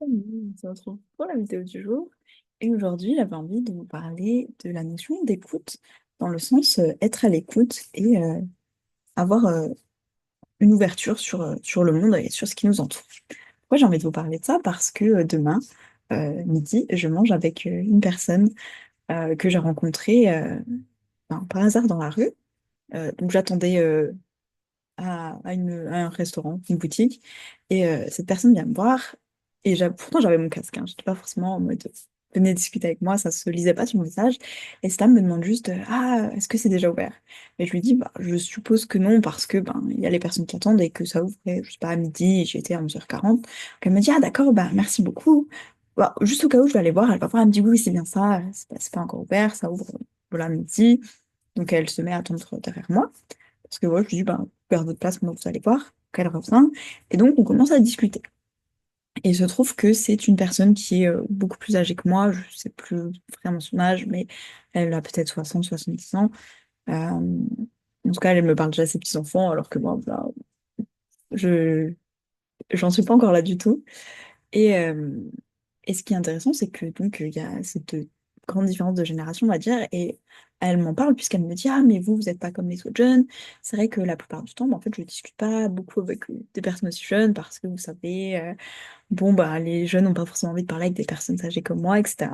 On se retrouve pour la vidéo du jour. Et aujourd'hui, j'avais envie de vous parler de la notion d'écoute, dans le sens être à l'écoute et avoir une ouverture sur le monde et sur ce qui nous entoure. Pourquoi j'ai envie de vous parler de ça? Parce que demain, midi, je mange avec une personne que j'ai rencontrée par hasard dans la rue. Donc j'attendais à un restaurant, une boutique. Et cette personne vient me voir. Et pourtant, j'avais mon casque. Hein. Je n'étais pas forcément en mode venez discuter avec moi. Ça se lisait pas sur mon visage. Et cette dame me demande juste ah, est-ce que c'est déjà ouvert? Et je lui dis bah, je suppose que non, parce que ben, il y a les personnes qui attendent et que ça ouvrait, je sais pas, à midi. Et j'étais à 11h40. Donc elle me dit ah, d'accord, bah, merci beaucoup. Bah, juste au cas où, je vais aller voir. Elle va voir. Elle me dit oui, c'est bien ça. C'est pas encore ouvert. Ça ouvre voilà, à midi. Donc elle se met à attendre derrière moi. Parce que moi, je lui dis, ben, perdez votre place, moi, vous allez voir, qu'elle revient. Et donc, on commence à discuter. Et il se trouve que c'est une personne qui est beaucoup plus âgée que moi, je ne sais plus vraiment son âge, mais elle a peut-être 60 70 ans. En tout cas, elle me parle déjà de ses petits-enfants, alors que moi, ben, je j'en suis pas encore là du tout. Et, euh, et ce qui est intéressant, c'est que donc il y a cette grande différence de génération, on va dire, et elle m'en parle puisqu'elle me dit, ah mais vous n'êtes pas comme les autres jeunes. C'est vrai que la plupart du temps, bah, en fait, je discute pas beaucoup avec des personnes aussi jeunes parce que vous savez, bon bah les jeunes n'ont pas forcément envie de parler avec des personnes âgées comme moi, etc.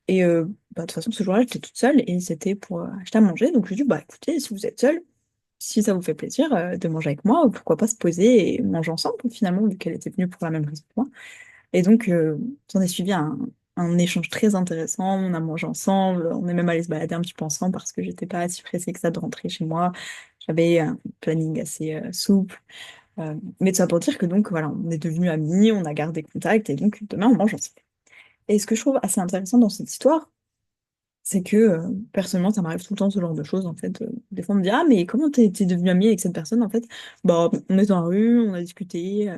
Et bah, de toute façon, ce jour-là, j'étais toute seule et c'était pour acheter à manger. Donc je lui dis, bah écoutez, si vous êtes seule, si ça vous fait plaisir de manger avec moi, pourquoi pas se poser et manger ensemble, finalement, vu qu'elle était venue pour la même raison que moi. Et donc, s'en est suivi un échange très intéressant. On a mangé ensemble, on est même allé se balader un petit peu ensemble parce que j'étais pas si pressée que ça de rentrer chez moi. J'avais un planning assez souple. Mais tout ça pour dire que donc, voilà, on est devenus amis, on a gardé contact et donc demain, on mange ensemble. Et ce que je trouve assez intéressant dans cette histoire, c'est que personnellement, ça m'arrive tout le temps ce genre de choses. En fait, des fois, on me dit, ah, mais comment t'es devenu amie avec cette personne? En fait, bah, on est dans la rue, on a discuté,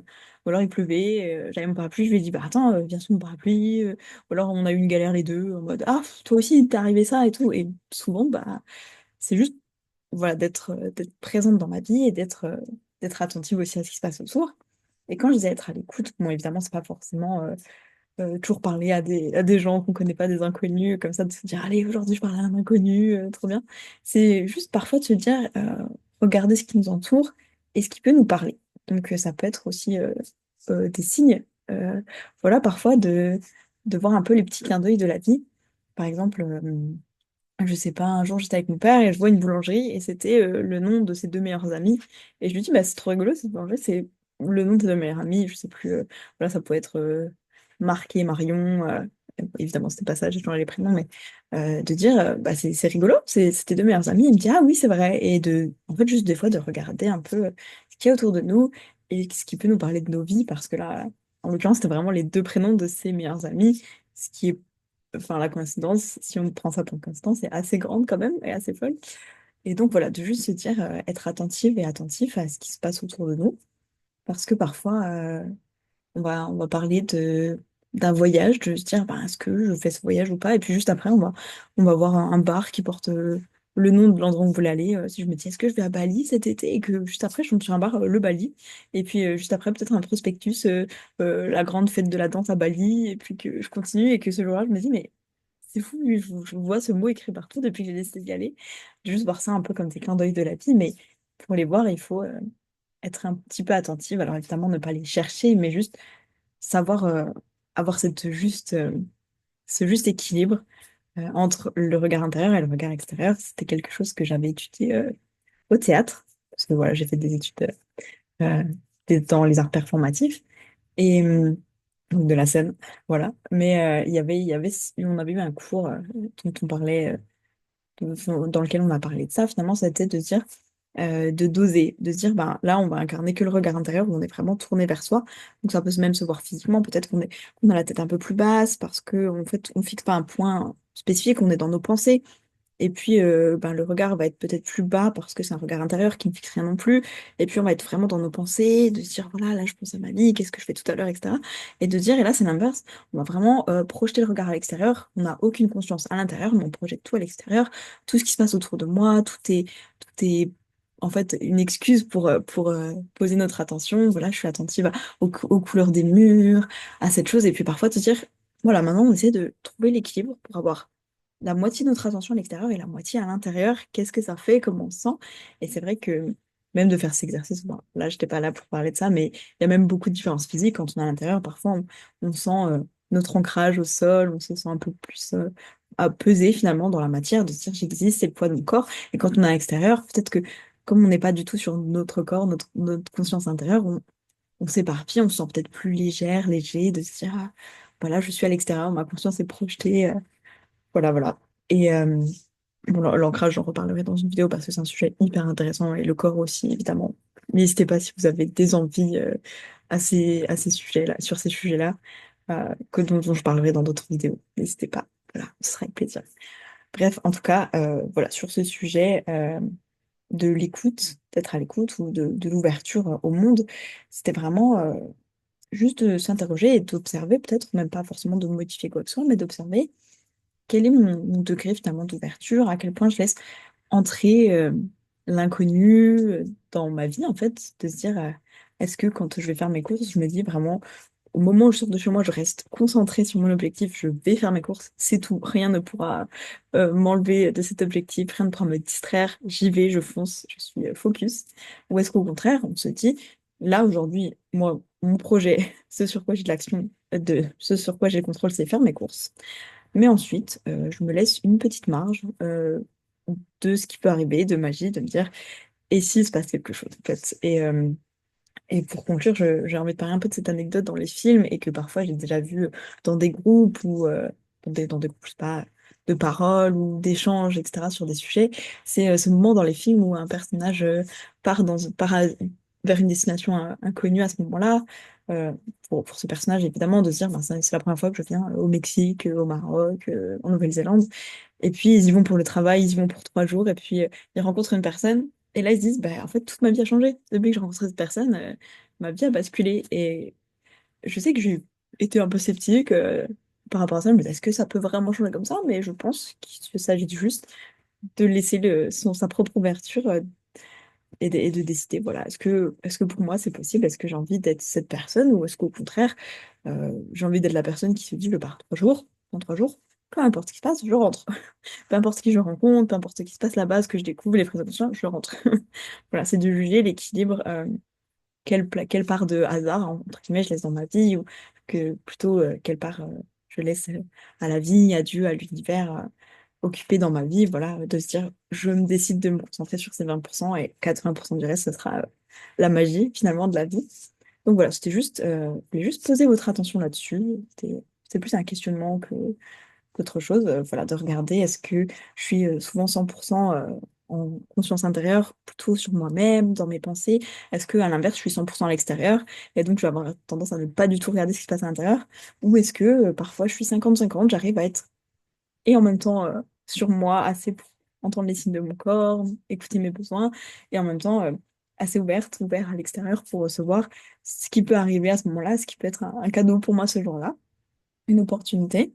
ou alors il pleuvait, j'avais mon parapluie, je lui ai dit, bah attends, viens sous mon parapluie, ou alors on a eu une galère les deux, en mode, ah, toi aussi, t'es arrivé ça et tout. Et souvent, bah, c'est juste, voilà, d'être présente dans ma vie et d'être attentive aussi à ce qui se passe autour. Et quand je disais être à l'écoute, bon, évidemment, c'est pas forcément toujours parler à des gens qu'on connaît pas, des inconnus, comme ça, de se dire, allez, aujourd'hui, je parle à un inconnu, trop bien. C'est juste parfois de se dire, regarder ce qui nous entoure et ce qui peut nous parler. Donc, ça peut être aussi des signes, voilà, parfois de voir un peu les petits clins d'œil de la vie. Par exemple, je sais pas, un jour, j'étais avec mon père et je vois une boulangerie et c'était le nom de ses deux meilleurs amis. Et je lui dis, bah, c'est trop rigolo, cette boulangerie, c'est le nom de tes deux meilleurs amis, je sais plus, voilà, ça peut être Marc et Marion, évidemment, c'était pas ça, j'ai changé les prénoms, mais de dire, bah, c'est rigolo, c'est tes deux meilleurs amis. Il me dit, ah oui, c'est vrai. Et en fait, juste des fois, de regarder un peu ce qu'il y a autour de nous et ce qui peut nous parler de nos vies, parce que là, en l'occurrence, c'était vraiment les deux prénoms de ses meilleurs amis, ce qui est enfin, la coïncidence, si on prend ça pour une coïncidence, est assez grande quand même et assez folle. Et donc voilà, de juste se dire, être attentive et attentif à ce qui se passe autour de nous. Parce que parfois, on va parler d'un voyage, de se dire, bah, est-ce que je fais ce voyage ou pas? Et puis juste après, on va voir un bar qui porte le nom de l'endroit où on voulait aller. Si je me dis, est-ce que je vais à Bali cet été? Et que juste après, je tombe sur un bar, le Bali. Et puis juste après, peut-être un prospectus, la grande fête de la danse à Bali. Et puis que je continue et que ce jour-là, je me dis, mais c'est fou, je vois ce mot écrit partout depuis que j'ai décidé d'y aller. De juste voir ça un peu comme des clins d'œil de la vie, mais pour les voir, il faut être un petit peu attentive. Alors évidemment, ne pas les chercher, mais juste savoir avoir ce juste équilibre entre le regard intérieur et le regard extérieur. C'était quelque chose que j'avais étudié au théâtre, parce que voilà, j'ai fait des études euh, dans les arts performatifs et donc de la scène, voilà. Mais on avait eu un cours dont on parlait dans lequel on a parlé de ça, finalement, c'était de dire, de doser, de se dire, ben, là, on va incarner que le regard intérieur où on est vraiment tourné vers soi. Donc, ça peut même se voir physiquement. Peut-être qu'on a la tête un peu plus basse parce que, en fait, on fixe pas un point spécifique, on est dans nos pensées. Et puis, ben, le regard va être peut-être plus bas parce que c'est un regard intérieur qui ne fixe rien non plus. Et puis, on va être vraiment dans nos pensées, de se dire, voilà, là, je pense à ma vie, qu'est-ce que je fais tout à l'heure, etc. Et de dire, et là, c'est l'inverse, on va vraiment projeter le regard à l'extérieur. On n'a aucune conscience à l'intérieur, mais on projette tout à l'extérieur. Tout ce qui se passe autour de moi, tout est en fait une excuse pour poser notre attention. Voilà, je suis attentive aux couleurs des murs, à cette chose. Et puis parfois te dire, voilà, maintenant on essaie de trouver l'équilibre pour avoir la moitié de notre attention à l'extérieur et la moitié à l'intérieur. Qu'est-ce que ça fait? Comment on se sent? Et c'est vrai que même de faire cet exercice, bon, là, j'étais pas là pour parler de ça, mais il y a même beaucoup de différences physiques quand on est à l'intérieur. Parfois, on sent notre ancrage au sol, on se sent un peu plus à peser finalement dans la matière, de se dire j'existe, c'est le poids de mon corps. Et quand on est à l'extérieur, peut-être que comme on n'est pas du tout sur notre corps, notre conscience intérieure, on s'éparpille, on se sent peut-être plus légère, léger, de se dire, ah, voilà, je suis à l'extérieur, ma conscience est projetée, voilà, voilà. Et bon, l'ancrage, j'en reparlerai dans une vidéo parce que c'est un sujet hyper intéressant et le corps aussi, évidemment. N'hésitez pas si vous avez des envies à ces sujets-là, sur ces sujets-là, dont je parlerai dans d'autres vidéos. N'hésitez pas. Voilà, ce sera avec plaisir. Bref, en tout cas, voilà, sur ce sujet de l'écoute, d'être à l'écoute ou de l'ouverture au monde, c'était vraiment juste de s'interroger et d'observer, peut-être même pas forcément de modifier quoi que ce soit, mais d'observer quel est mon degré finalement d'ouverture, à quel point je laisse entrer l'inconnu dans ma vie, en fait, de se dire, est-ce que quand je vais faire mes courses, je me dis vraiment, au moment où je sors de chez moi, je reste concentrée sur mon objectif, je vais faire mes courses, c'est tout, rien ne pourra m'enlever de cet objectif, rien ne pourra me distraire, j'y vais, je fonce, je suis focus. Ou est-ce qu'au contraire, on se dit, là aujourd'hui, moi, mon projet, ce sur quoi j'ai de l'action, ce sur quoi j'ai le contrôle, c'est faire mes courses. Mais ensuite, je me laisse une petite marge de ce qui peut arriver, de magie, de me dire, et s'il se passe quelque chose, en fait. Et pour conclure, j'ai envie de parler un peu de cette anecdote dans les films et que parfois j'ai déjà vu dans des groupes ou dans des groupes, je sais pas, de paroles ou d'échanges, etc., sur des sujets. C'est ce moment dans les films où un personnage part vers une destination inconnue à ce moment-là. Euh, pour ce personnage, évidemment, de se dire, ben, c'est la première fois que je viens au Mexique, au Maroc, en Nouvelle-Zélande. Et puis, ils y vont pour le travail, ils y vont pour 3 jours, et puis ils rencontrent une personne. Et là, ils se disent, bah, en fait, toute ma vie a changé. Depuis que j'ai rencontré cette personne, ma vie a basculé. Et je sais que j'ai été un peu sceptique par rapport à ça. Je me dis, est-ce que ça peut vraiment changer comme ça? Mais je pense qu'il s'agit juste de laisser sa propre ouverture et de décider, voilà, est-ce que pour moi c'est possible? Est-ce que j'ai envie d'être cette personne? Ou est-ce qu'au contraire, j'ai envie d'être la personne qui se dit, je pars 3 jours, dans 3 jours, peu importe ce qui se passe, je rentre. Peu importe qui je rencontre, peu importe ce qui se passe là-bas, ce que je découvre, les présentations, je rentre. Voilà, c'est de juger l'équilibre, quelle part de hasard, entre guillemets, je laisse dans ma vie, ou que plutôt quelle part je laisse à la vie, à Dieu, à l'univers, occuper dans ma vie, voilà, de se dire, je me décide de me concentrer sur ces 20% et 80% du reste, ce sera la magie, finalement, de la vie. Donc voilà, je voulais juste poser votre attention là-dessus. C'est plus un questionnement qu'autre chose, voilà, de regarder est-ce que je suis souvent 100% en conscience intérieure, plutôt sur moi-même, dans mes pensées, est-ce que à l'inverse, je suis 100% à l'extérieur, et donc je vais avoir tendance à ne pas du tout regarder ce qui se passe à l'intérieur, ou est-ce que parfois je suis 50-50, j'arrive à être et en même temps sur moi, assez pour entendre les signes de mon corps, écouter mes besoins, et en même temps assez ouvert à l'extérieur pour recevoir ce qui peut arriver à ce moment-là, ce qui peut être un cadeau pour moi ce jour-là, une opportunité.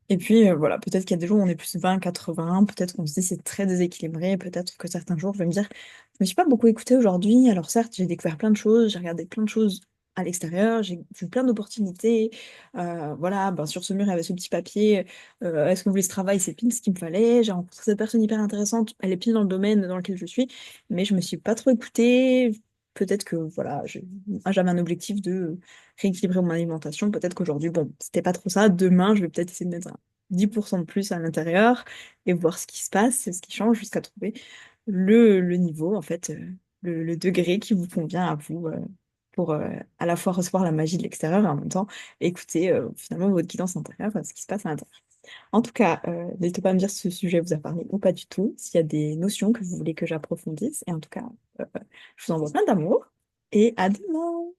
Et puis voilà, peut-être qu'il y a des jours où on est plus 20-80, peut-être qu'on se dit c'est très déséquilibré, peut-être que certains jours je vais me dire, je me suis pas beaucoup écoutée aujourd'hui, alors certes j'ai découvert plein de choses, j'ai regardé plein de choses à l'extérieur, j'ai vu plein d'opportunités, voilà, ben, sur ce mur il y avait ce petit papier, est-ce que vous voulez ce travail, c'est pile ce qu'il me fallait, j'ai rencontré cette personne hyper intéressante, elle est pile dans le domaine dans lequel je suis, mais je me suis pas trop écoutée, peut-être que voilà, j'avais un objectif de rééquilibrer mon alimentation. Peut-être qu'aujourd'hui, bon, c'était pas trop ça. Demain, je vais peut-être essayer de mettre un 10% de plus à l'intérieur et voir ce qui se passe, ce qui change jusqu'à trouver le niveau, en fait, le degré qui vous convient à vous pour à la fois recevoir la magie de l'extérieur et en même temps écouter finalement votre guidance intérieure, ce qui se passe à l'intérieur. En tout cas, n'hésitez pas à me dire si ce sujet vous a parlé ou pas du tout, s'il y a des notions que vous voulez que j'approfondisse. Et en tout cas, je vous envoie plein d'amour et à demain!